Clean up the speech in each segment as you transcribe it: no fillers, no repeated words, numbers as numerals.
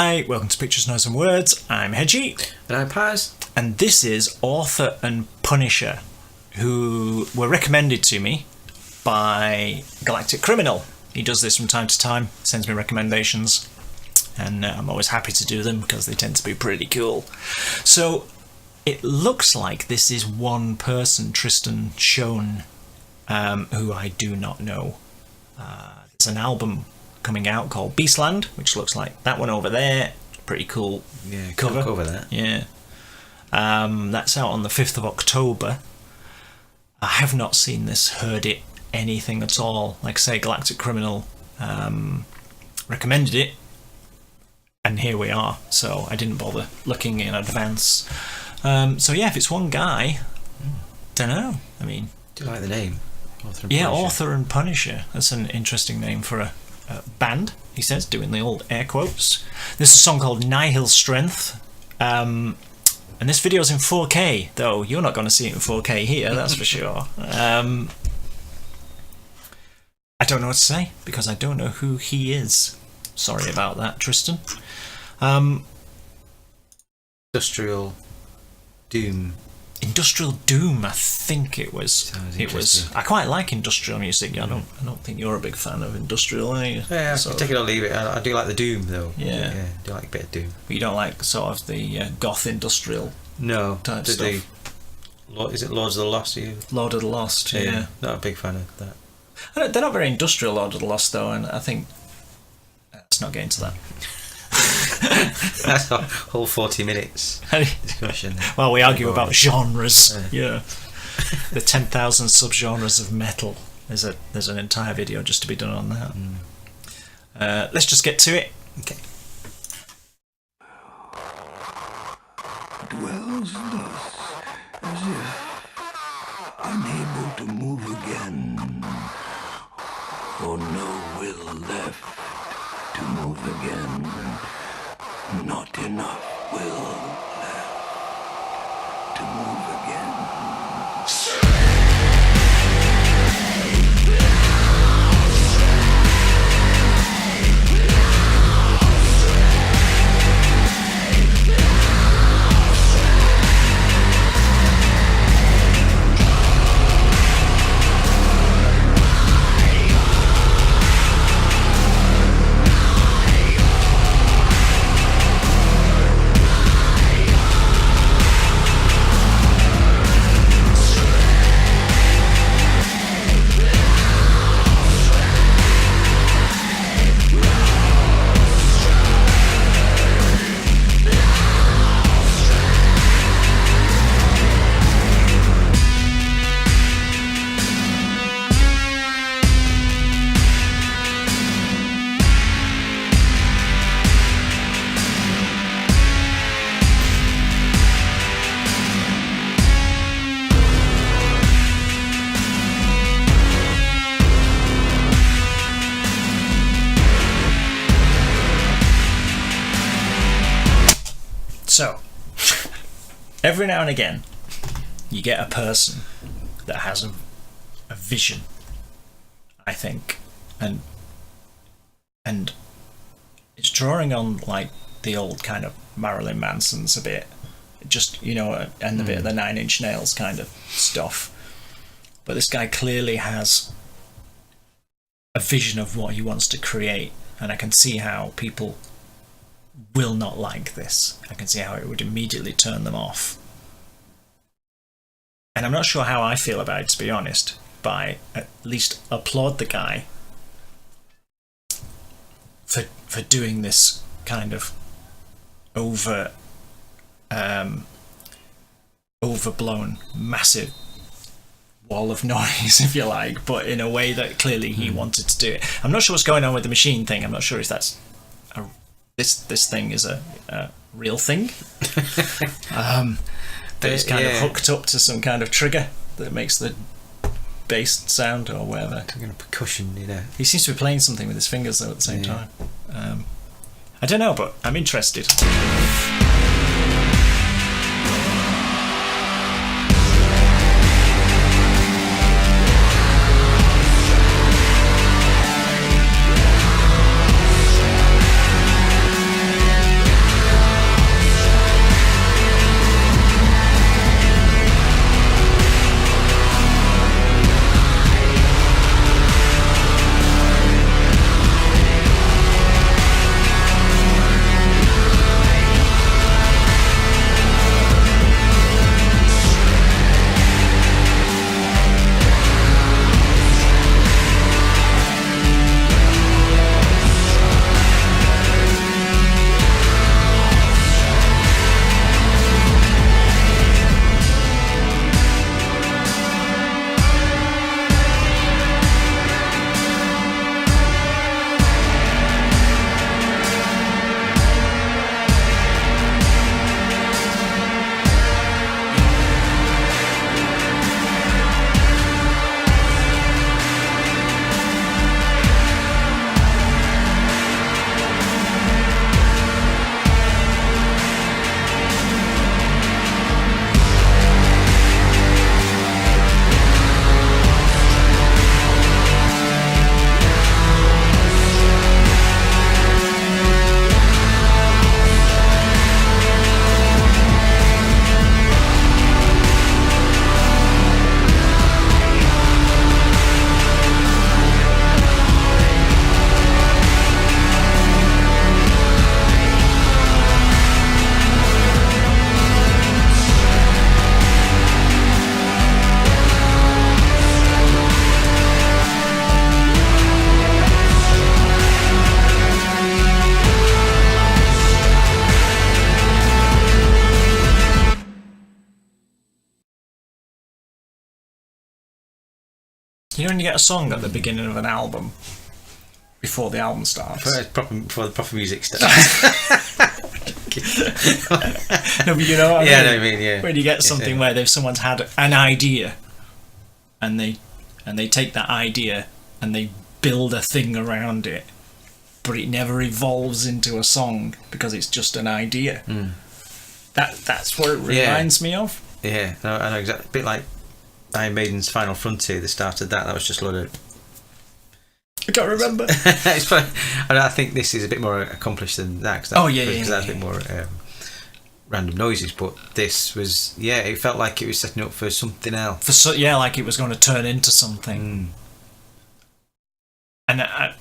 Hi, welcome to Pictures, Noise and Words. I'm Hedgy. And I'm Paz. And this is Author and Punisher, who were recommended to me by Galactic Criminal. He does this from time to time, sends me recommendations, and I'm always happy to do them because they tend to be pretty cool. So it looks like this is one person, Tristan Schoen, who I do not know. There's an album coming out called Beastland, which looks like that one over there. Pretty cool cover. Cool cover that. Yeah. That's out on the 5th of October. I have not seen this, heard it, anything at all. Like I say, Galactic Criminal recommended it, and here we are. So I didn't bother looking in advance. So yeah, if it's one guy, don't know. I mean, do you like the name? Author and Punisher. That's an interesting name for a band, he says, doing the old air quotes. There's a song called Nihil Strength, and this video's in 4K, though you're not going to see it in 4K here, that's for sure. I don't know what to say, because I don't know who he is. Sorry about that, Tristan. Industrial Doom, I think it was. It was. I quite like industrial music. I don't think you're a big fan of industrial, are you? Yeah, I can take it or leave it. I do like the Doom, though. Yeah. I do like a bit of Doom. But you don't like sort of the goth industrial type stuff? Is it Lords of the Lost? Lord of the Lost, yeah. Not a big fan of that. They're not very industrial, Lord of the Lost, though, and I think let's not get into that. That's a whole 40 minutes discussion. Well, we argue about genres. Yeah. The 10,000 subgenres of metal. There's an entire video just to be done on that. Let's just get to it. Okay. Dwells thus as if unable to move again, for no will left to move again. Not enough will left to move again. So, every now and again, you get a person that has a vision, I think, and it's drawing on like the old kind of Marilyn Manson's a bit, just, you know, and a bit of the Nine Inch Nails kind of stuff. But this guy clearly has a vision of what he wants to create, and I can see how people will not like this. I can see how it would immediately turn them off. And I'm not sure how I feel about it, to be honest, but I at least applaud the guy for doing this kind of overblown, massive wall of noise, if you like, but in a way that clearly he wanted to do it. I'm not sure what's going on with the machine thing. I'm not sure if that's this thing is a real thing. That is kind of hooked up to some kind of trigger that makes the bass sound or whatever. Some kind of percussion, you know. He seems to be playing something with his fingers though at the same time. I don't know, but I'm interested. You know when you get a song at the beginning of an album, before the album starts? Before the proper music starts. No, but you know what I mean? Yeah, I know what I mean, yeah. When you get something where someone's had an idea, and they take that idea and they build a thing around it, but it never evolves into a song because it's just an idea. That's what it reminds me of. Yeah, I know exactly. A bit like Iron Maiden's Final Frontier, the start of that was just a lot of... I can't remember. It's probably, and I think this is a bit more accomplished than that. Because that's a bit more random noises, but this was... Yeah, it felt like it was setting up for something else. Like it was going to turn into something. And I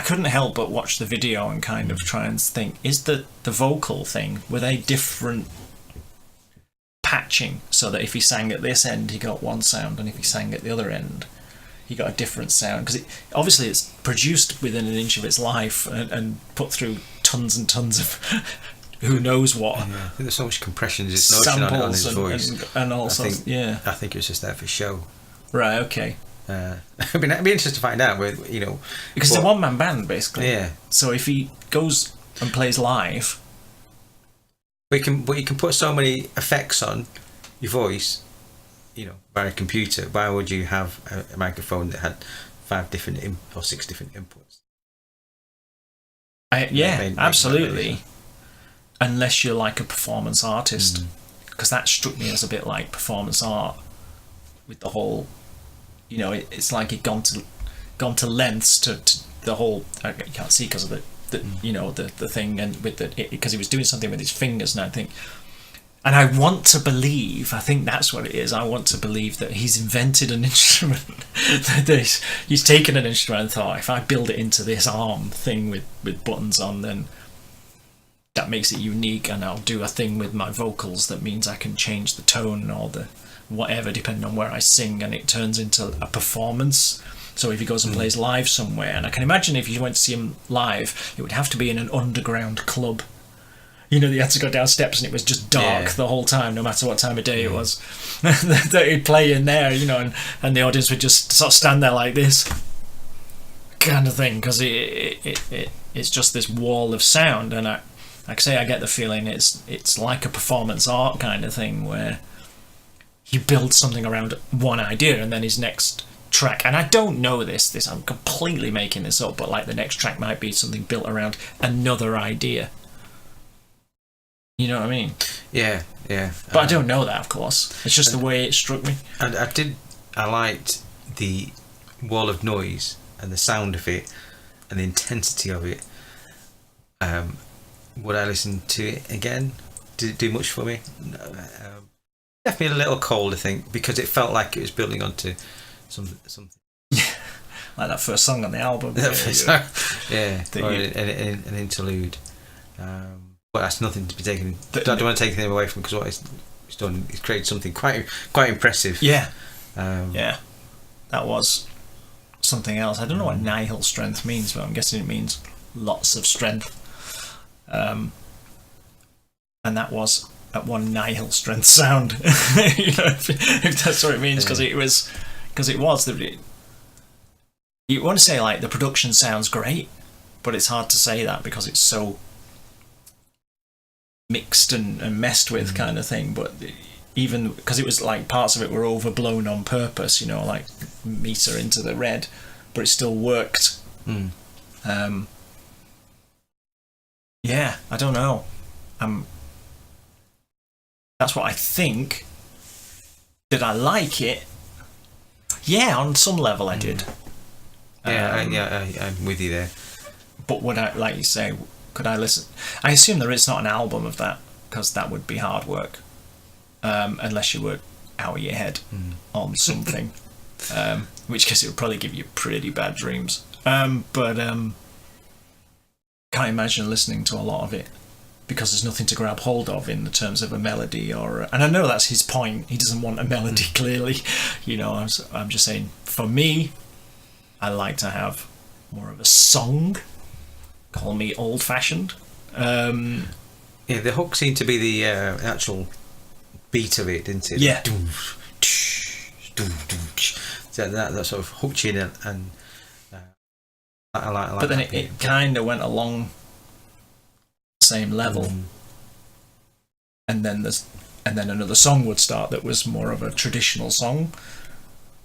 couldn't help but watch the video and kind of try and think, is the vocal thing, were they different patching, so that if he sang at this end he got one sound, and if he sang at the other end he got a different sound? Because obviously it's produced within an inch of its life and put through tons and tons of who knows what. Yeah, I think there's so much compression, just samples on his voice. And all sorts. I think it was just there for show. Right, okay. It'd be interesting to find out, because it's a one-man band basically. Yeah. So if he goes and plays live, but you can put so many effects on your voice, by a computer. Why would you have a microphone that had 5 different or 6 different inputs? Absolutely. Unless you're like a performance artist, because that struck me as a bit like performance art, with the whole, it's like it gone to lengths to the whole. You can't see because of the thing, and with because he was doing something with his fingers, and I want to believe, I think that's what it is. I want to believe that he's invented an instrument. That he's taken an instrument and thought, if I build it into this arm thing with buttons on, then that makes it unique, and I'll do a thing with my vocals that means I can change the tone or the whatever depending on where I sing, and it turns into a performance. So if he goes and plays live somewhere, and I can imagine if you went to see him live, it would have to be in an underground club. They had to go down steps and it was just dark the whole time, no matter what time of day it was. That he'd play in there, and the audience would just sort of stand there like this kind of thing, because it's just this wall of sound. And like I say, I get the feeling it's like a performance art kind of thing, where he builds something around one idea, and then his next track, and I don't know this I'm completely making this up, but like the next track might be something built around another idea. You know what I mean? Yeah. But I don't know that, of course. It's just the way it struck me. And I liked the wall of noise and the sound of it and the intensity of it. Would I listen to it again? Did it do much for me? No, left me a little cold, I think, because it felt like it was building onto something. Like that first song on the album. An interlude. But that's nothing to be taken. I don't want to take anything away from, because what he's done, he's created something quite impressive. Yeah. That was something else. I don't know what Nihil strength means, but I'm guessing it means lots of strength. And that was at one Nihil strength sound. If that's what it means, because it was you want to say like the production sounds great, but it's hard to say that because it's so mixed and messed with kind of thing. But even because it was like parts of it were overblown on purpose, like meter into the red, but it still worked. I don't know. That's what I think. Did I like it? Yeah, on some level I did. I'm with you there. But would I, like you say, could I listen? I assume there is not an album of that, because that would be hard work, unless you were out of your head on something, which case it would probably give you pretty bad dreams. But can't imagine listening to a lot of it, because there's nothing to grab hold of in the terms of a melody and I know that's his point. He doesn't want a melody, clearly. I'm just saying, for me, I like to have more of a song. Call me old-fashioned. The hook seemed to be the actual beat of it, didn't it? Yeah. So that sort of hooked you in, and I like. But then that it kind of went along the same level, and then another song would start that was more of a traditional song,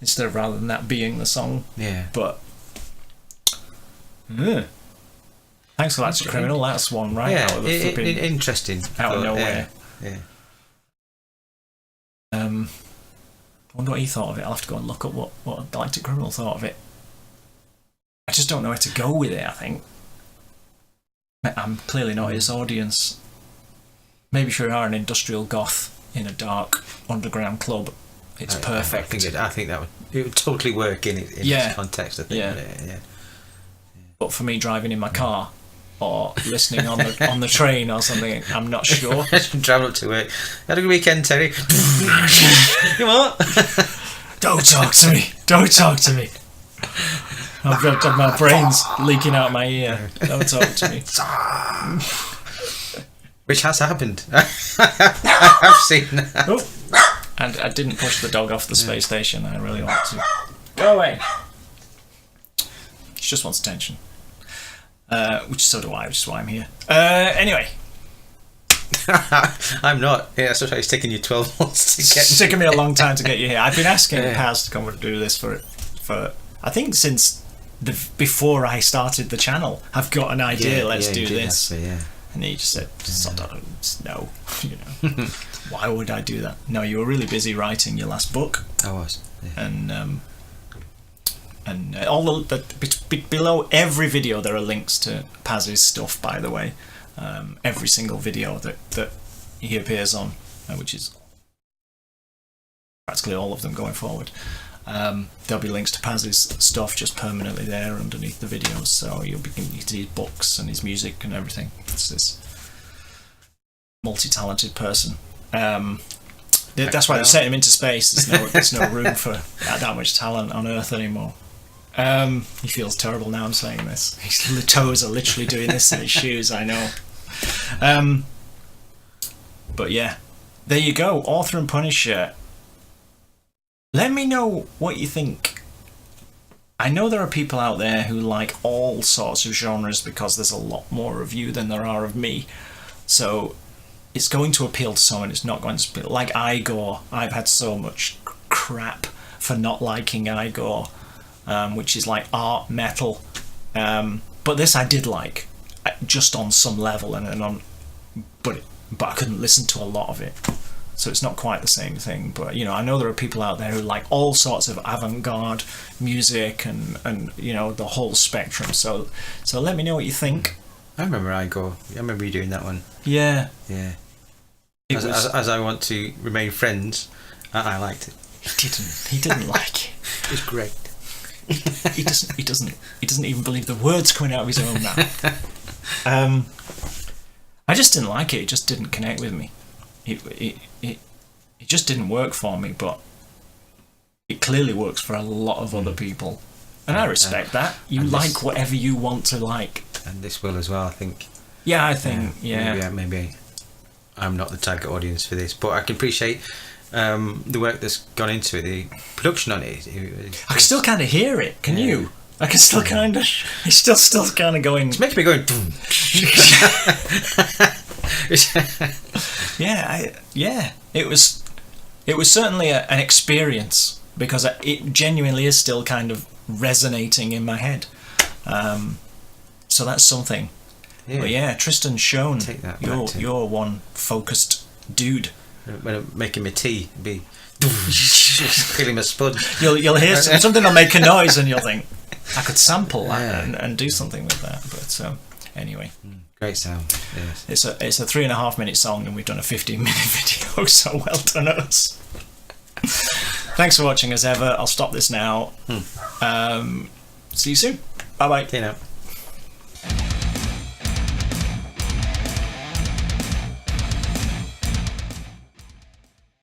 instead of rather than that being the song. Yeah. But thanks for Galactic Criminal. That's one right out of the flipping interesting. out of nowhere. Yeah. I wonder what he thought of it. I'll have to go and look up what Galactic Criminal thought of it. I just don't know where to go with it, I think. I'm clearly not his audience. Maybe if you are an industrial goth in a dark underground club, it's perfect. I think that would totally work in its context, I think. Yeah. But for me driving in my car or listening on the train or something, I'm not sure. Travel up to work. Had a good weekend, Terry. Come on. Don't talk to me. Don't talk to me. I've got my brains leaking out my ear. Don't talk to me. Which has happened. I've seen that. Oh. And I didn't push the dog off the space station. I really want to. Go away. She just wants attention. Which so do I, which is why I'm here. Anyway. I'm not. Yeah, that's why it's taken you 12 months to get. It's taken me a long time to get you here. I've been asking Paz to come and do this for I think since before I started the channel. I've got an idea. Let's do this. And he just said, "No, you know, why would I do that? No, you were really busy writing your last book." I was. Yeah. And all below every video there are links to Paz's stuff. By the way, every single video that he appears on, which is practically all of them going forward. There'll be links to Paz's stuff just permanently there underneath the videos, so you'll be getting his books and his music and everything. It's this multi-talented person. That's why they sent him into space. There's no room for that much talent on Earth anymore. He feels terrible now I'm saying this. His toes are literally doing this in his shoes, I know. But yeah, there you go, Author and Punisher. Let me know what you think. I know there are people out there who like all sorts of genres because there's a lot more of you than there are of me. So it's going to appeal to someone, it's not going to appeal. Like Igor, I've had so much crap for not liking Igor, which is like art metal. But this I did like, just on some level, but I couldn't listen to a lot of it. So it's not quite the same thing, but you know, I know there are people out there who like all sorts of avant-garde music and you know, the whole spectrum. So let me know what you think. I remember Igor. I remember you doing that one. Yeah. As I want to remain friends, I liked it. He didn't like it. It was great. He doesn't even believe the words coming out of his own mouth. I just didn't like it. It just didn't connect with me. It just didn't work for me, but it clearly works for a lot of other people, and I respect that. You like whatever you want to like, and this will as well, I think. Yeah, I think. Maybe I'm not the target audience for this, but I can appreciate the work that's gone into it, the production on it. I can still kind of hear it. Can you? I can still kind of. It's still kind of going. It's making me going. It was certainly an experience, because it genuinely is still kind of resonating in my head. So that's something. Yeah. But yeah, Tristan Schoen, you're one focused dude. When I'm making my tea, it'd be feeling my sponge. You'll hear something will make a noise, and you'll think, I could sample that and do something with that. But anyway. Great sound. Yes. It's a 3.5 minute song, and we've done a 15-minute video, so well done us. Thanks for watching as ever. I'll stop this now. See you soon. Bye bye. See you now.